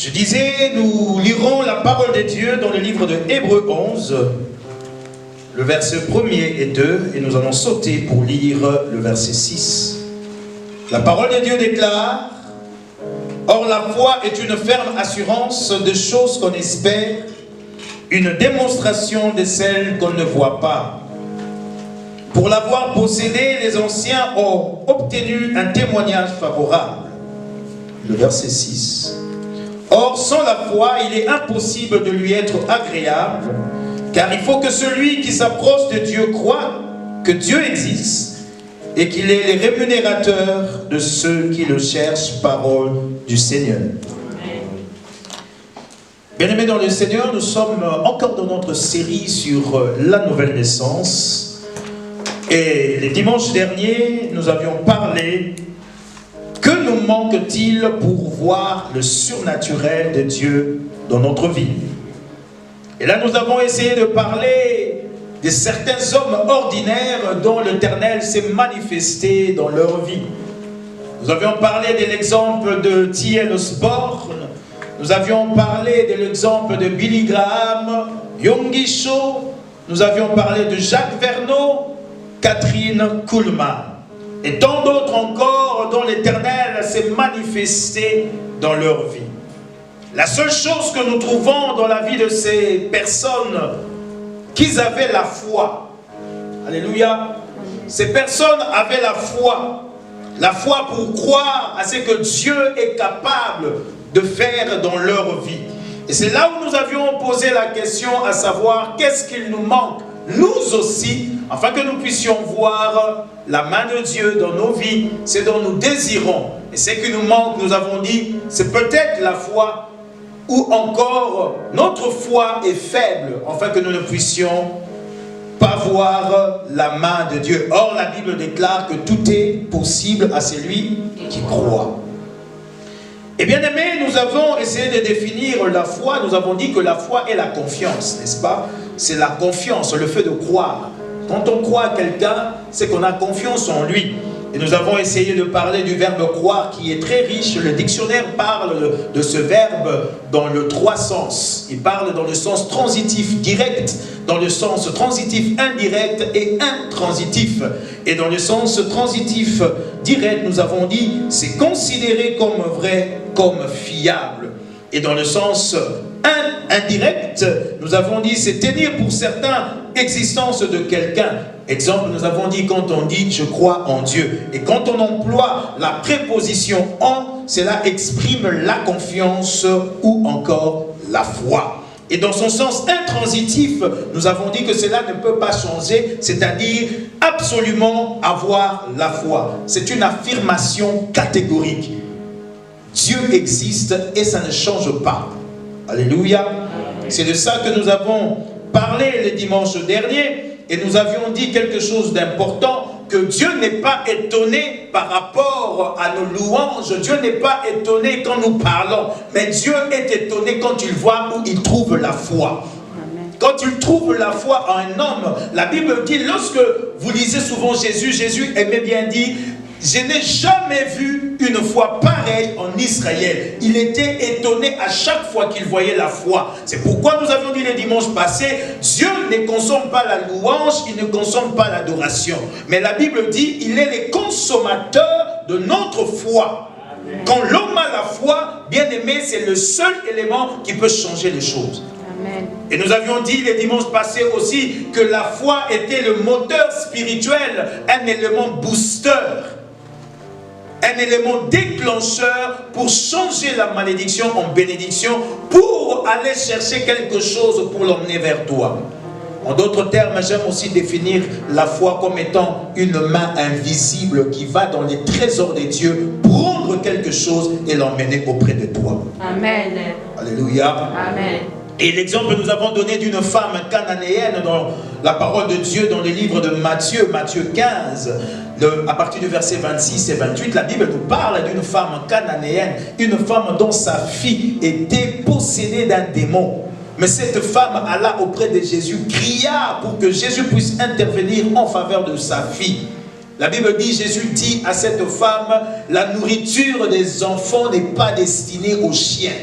Je disais, nous lirons la parole de Dieu dans le livre de Hébreux 11, le verset 1er et 2, et nous allons sauter pour lire le verset 6. La parole de Dieu déclare: Or la foi est une ferme assurance de choses qu'on espère, une démonstration de celles qu'on ne voit pas. Pour l'avoir possédé, les anciens ont obtenu un témoignage favorable. Le verset 6. Or, sans la foi, il est impossible de lui être agréable, car il faut que celui qui s'approche de Dieu croit que Dieu existe et qu'il est le rémunérateur de ceux qui le cherchent, parole du Seigneur. Bien-aimés dans le Seigneur, nous sommes encore dans notre série sur la nouvelle naissance. Et les dimanches derniers, nous avions parlé: que nous manque-t-il pour voir le surnaturel de Dieu dans notre vie? Et là, nous avons essayé de parler de certains hommes ordinaires dont l'Éternel s'est manifesté dans leur vie. Nous avions parlé de l'exemple de T.L. Osborne, nous avions parlé de l'exemple de Billy Graham, Yonggi Cho, nous avions parlé de Jacques Verneau, Catherine Kuhlman, et tant d'autres encore dont l'Éternel s'est manifesté dans leur vie. La seule chose que nous trouvons dans la vie de ces personnes, qu'ils avaient la foi. Alléluia. Ces personnes avaient la foi pour croire à ce que Dieu est capable de faire dans leur vie. Et c'est là où nous avions posé la question, à savoir qu'est-ce qu'il nous manque, nous aussi, afin que nous puissions voir la main de Dieu dans nos vies, ce dont nous désirons. Et ce qui nous manque, nous avons dit, c'est peut-être la foi, ou encore notre foi est faible, afin que nous ne puissions pas voir la main de Dieu. Or, la Bible déclare que tout est possible à celui qui croit. Et bien aimé, nous avons essayé de définir la foi. Nous avons dit que la foi est la confiance, n'est-ce pas? C'est la confiance, le fait de croire. Quand on croit à quelqu'un, c'est qu'on a confiance en lui. Et nous avons essayé de parler du verbe croire qui est très riche. Le dictionnaire parle de ce verbe dans le 3 sens. Il parle dans le sens transitif direct, dans le sens transitif indirect et intransitif. Et dans le sens transitif direct, nous avons dit c'est considéré comme vrai, comme fiable. Et dans le sens indirect, nous avons dit c'est tenir pour certains existence de quelqu'un. Exemple, nous avons dit quand on dit je crois en Dieu. Et quand on emploie la préposition en, cela exprime la confiance ou encore la foi. Et dans son sens intransitif, nous avons dit que cela ne peut pas changer, c'est-à-dire absolument avoir la foi. C'est une affirmation catégorique. Dieu existe et ça ne change pas. Alléluia. C'est de ça que nous avons parlé le dimanche dernier. Et nous avions dit quelque chose d'important, que Dieu n'est pas étonné par rapport à nos louanges. Dieu n'est pas étonné quand nous parlons. Mais Dieu est étonné quand il voit où il trouve la foi. Quand il trouve la foi en un homme, la Bible dit, lorsque vous lisez souvent Jésus, Jésus aimait bien dire: je n'ai jamais vu une foi pareille en Israël. Il était étonné à chaque fois qu'il voyait la foi. C'est pourquoi nous avions dit les dimanches passés, Dieu ne consomme pas la louange, il ne consomme pas l'adoration. Mais la Bible dit, il est le consommateur de notre foi. Quand l'homme a la foi, bien aimé, c'est le seul élément qui peut changer les choses. Amen. Et nous avions dit les dimanches passés aussi que la foi était le moteur spirituel, un élément booster. Un élément déclencheur pour changer la malédiction en bénédiction, pour aller chercher quelque chose pour l'emmener vers toi. En d'autres termes, j'aime aussi définir la foi comme étant une main invisible qui va dans les trésors de Dieu, prendre quelque chose et l'emmener auprès de toi. Amen. Alléluia. Amen. Et l'exemple que nous avons donné d'une femme cananéenne dans la parole de Dieu dans le livre de Matthieu, Matthieu 15, à partir du verset 26 et 28, la Bible nous parle d'une femme cananéenne, une femme dont sa fille était possédée d'un démon. Mais cette femme alla auprès de Jésus, cria pour que Jésus puisse intervenir en faveur de sa fille. La Bible dit, Jésus dit à cette femme, la nourriture des enfants n'est pas destinée aux chiens.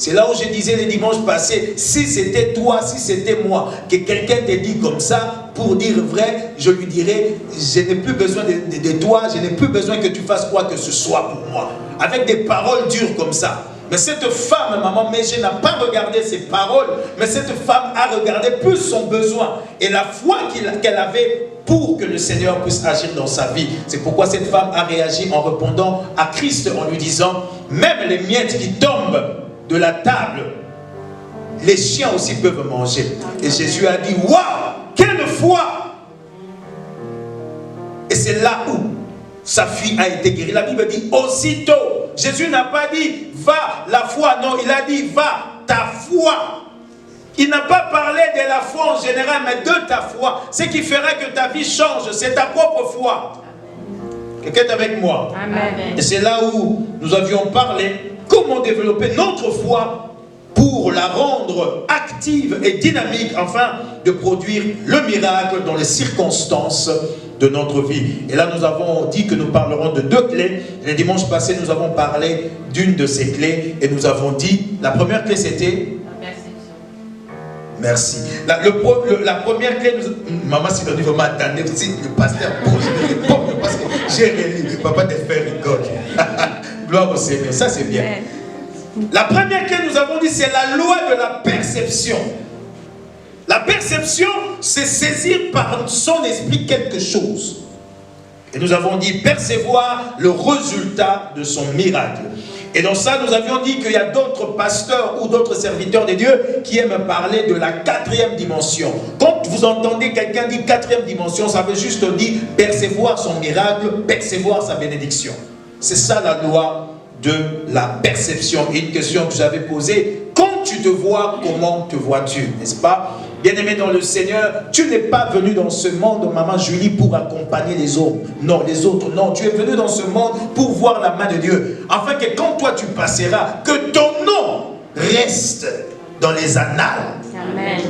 C'est là où je disais les dimanches passés, si c'était toi, si c'était moi, que quelqu'un te dit comme ça, pour dire vrai, je lui dirais, je n'ai plus besoin de toi, je n'ai plus besoin que tu fasses quoi que ce soit pour moi. Avec des paroles dures comme ça. Mais cette femme, maman Mégé, n'a pas regardé ses paroles, mais cette femme a regardé plus son besoin et la foi qu'elle avait pour que le Seigneur puisse agir dans sa vie. C'est pourquoi cette femme a réagi en répondant à Christ en lui disant, même les miettes qui tombent de la table, les chiens aussi peuvent manger. Et Jésus a dit, waouh, quelle foi! Et c'est là où sa fille a été guérie. La Bible dit aussitôt. Jésus n'a pas dit va la foi, non, il a dit va ta foi. Il n'a pas parlé de la foi en général, mais de ta foi. Ce qui fera que ta vie change, c'est ta propre foi. Quelqu'un est avec moi? Amen. Et c'est là où nous avions parlé comment développer notre foi pour la rendre active et dynamique, afin de produire le miracle dans les circonstances de notre vie. Et là, nous avons dit que nous parlerons de 2 clés. Les dimanches passés, nous avons parlé d'une de ces clés et nous avons dit, la première clé c'était... Merci. La première clé, maman Sidonie va m'attendre si le pasteur pose, je vais répondre parce que j'ai relu, papa te fait rigoler. Gloire au Seigneur, ça c'est bien. La première clé, nous avons dit, c'est la loi de la perception. La perception, c'est saisir par son esprit quelque chose. Et nous avons dit percevoir le résultat de son miracle. Et dans ça, nous avions dit qu'il y a d'autres pasteurs ou d'autres serviteurs de Dieu qui aiment parler de la 4e dimension. Quand vous entendez quelqu'un dire 4e dimension, ça veut juste dire percevoir son miracle, percevoir sa bénédiction. C'est ça la loi de la perception. Et une question que j'avais posée, quand tu te vois, comment te vois-tu, n'est-ce pas? Bien-aimé dans le Seigneur, tu n'es pas venu dans ce monde, maman Julie, pour accompagner les autres. Non, les autres, non. Tu es venu dans ce monde pour voir la main de Dieu. Afin que quand toi tu passeras, que ton nom reste dans les annales. Amen.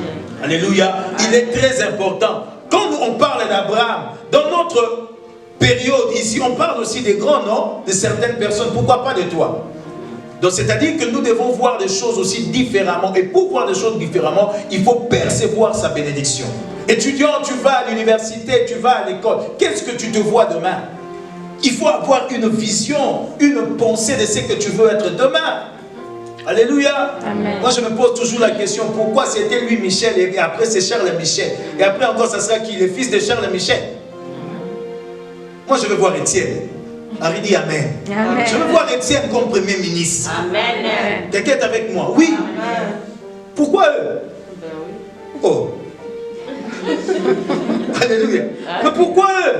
Alléluia. Il est très important. Quand on parle d'Abraham, dans notre période ici, on parle aussi des grands noms de certaines personnes. Pourquoi pas de toi? Donc c'est-à-dire que nous devons voir des choses aussi différemment. Et pour voir des choses différemment, il faut percevoir sa bénédiction. Étudiant, tu vas à l'université, tu vas à l'école. Qu'est-ce que tu te vois demain? Il faut avoir une vision, une pensée de ce que tu veux être demain. Alléluia. Amen. Moi je me pose toujours la question, pourquoi c'était lui Michel et après c'est Charles Michel? Et après encore ça sera qui? Le fils de Charles Michel? Moi je veux voir Étienne. Henri dit Amen. Amen. Je veux voir Étienne comme premier ministre. Amen. Quelqu'un est avec moi? Oui. Amen. Pourquoi eux? Oh. Alléluia. Mais pourquoi eux?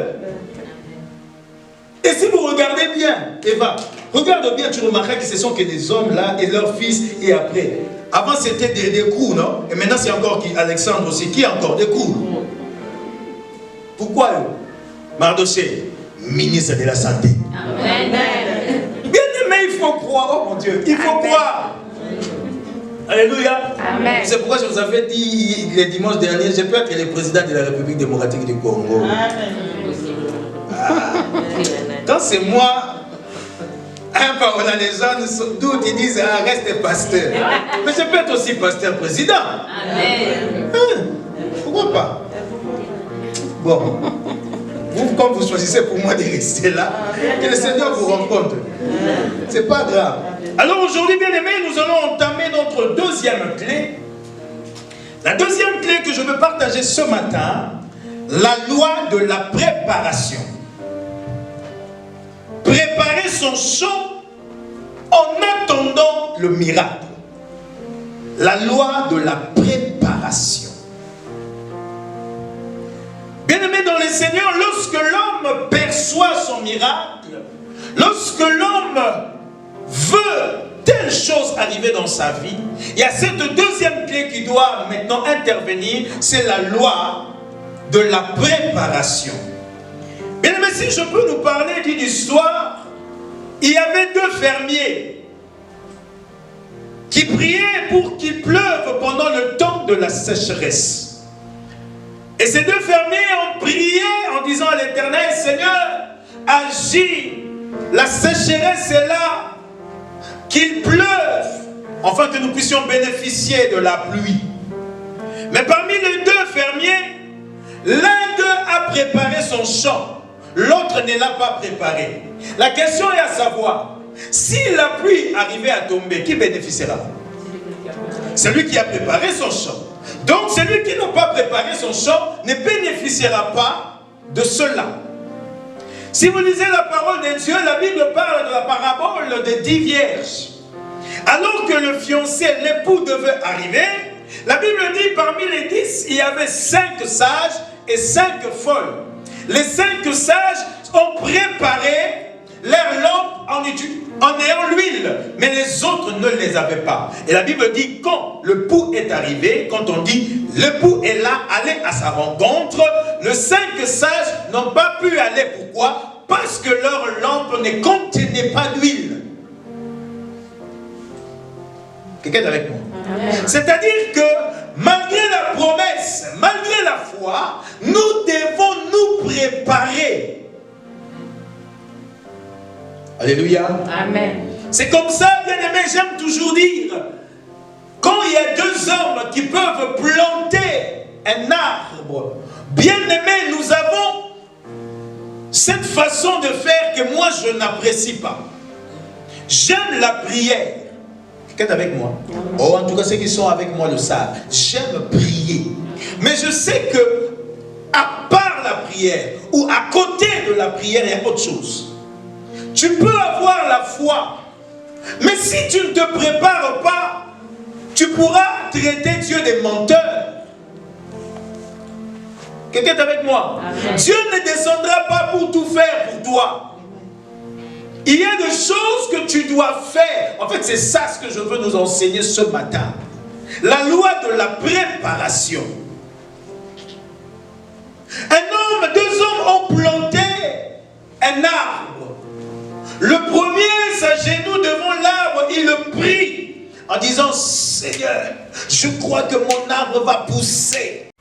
Et si vous regardez bien, Eva, regarde bien, tu remarqueras que ce sont que des hommes là et leurs fils et après. Avant c'était des coups, non? Et maintenant c'est encore qui? Alexandre aussi. Qui encore? Des coups. Pourquoi eux? Mardoché, ministre de la Santé. Amen. Bien aimé, il faut croire. Oh mon Dieu, il faut croire. Alléluia. Amen. C'est pourquoi je vous avais dit les dimanches derniers, je peux être le président de la République démocratique du Congo. Amen. Ah. Quand c'est moi, on a les gens d'autres ils disent ah, reste pasteur. Mais je peux être aussi pasteur président. Amen. Pourquoi pas? Bon. Vous, comme vous choisissez pour moi de rester là, que le Seigneur vous rencontre. C'est pas grave. Alors aujourd'hui, bien aimés, nous allons entamer notre 2e clé. La 2e clé que je veux partager ce matin, la loi de la préparation. Préparer son champ en attendant le miracle. La loi de la préparation. Bien-aimé dans le Seigneur, lorsque l'homme perçoit son miracle, lorsque l'homme veut telle chose arriver dans sa vie, il y a cette 2e clé qui doit maintenant intervenir, c'est la loi de la préparation. Bien-aimé, si je peux nous parler d'une histoire, il y avait 2 fermiers qui priaient pour qu'il pleuve pendant le temps de la sécheresse. Et ces 2 fermiers ont prié en disant à l'Éternel, Seigneur, agis, la sécheresse est là, qu'il pleuve. afin que nous puissions bénéficier de la pluie. Mais parmi les deux fermiers, l'un d'eux a préparé son champ, l'autre ne l'a pas préparé. La question est à savoir, si la pluie arrivait à tomber, qui bénéficiera? Celui qui a préparé son champ. Donc celui qui n'a pas préparé son champ ne bénéficiera pas de cela. Si vous lisez la parole de Dieu, la Bible parle de la parabole des 10 vierges. Alors que le fiancé, l'époux devait arriver, la Bible dit parmi les 10, il y avait 5 sages et 5 folles. Les 5 sages ont préparé leurs lampes en ayant l'huile, mais les autres ne les avaient pas. Et la Bible dit quand le pou est arrivé, quand on dit l'époux est là, allez à sa rencontre, les 5 sages n'ont pas pu aller. Pourquoi? Parce que leur lampe ne contenait pas d'huile. Quelqu'un est avec moi? C'est-à-dire que malgré la promesse, malgré la foi, nous devons nous préparer. Alléluia. Amen. C'est comme ça, bien aimé, j'aime toujours dire, quand il y a 2 hommes qui peuvent planter un arbre, bien aimé, nous avons cette façon de faire que moi je n'apprécie pas. J'aime la prière. Quelqu'un est avec moi? Oh, en tout cas, ceux qui sont avec moi le savent. J'aime prier. Mais je sais que, à part la prière, ou à côté de la prière, il y a autre chose. Tu peux avoir la foi, mais si tu ne te prépares pas, tu pourras traiter Dieu de menteur. Quelqu'un est avec moi? Amen. Dieu ne descendra pas pour tout faire pour toi. Il y a des choses que tu dois faire. En fait, c'est ça ce que je veux nous enseigner ce matin. La loi de la préparation. Un homme, 2 hommes ont planté un arbre. Le premier s'agenouille devant l'arbre, il le prie en disant, Seigneur, je crois que mon arbre va pousser.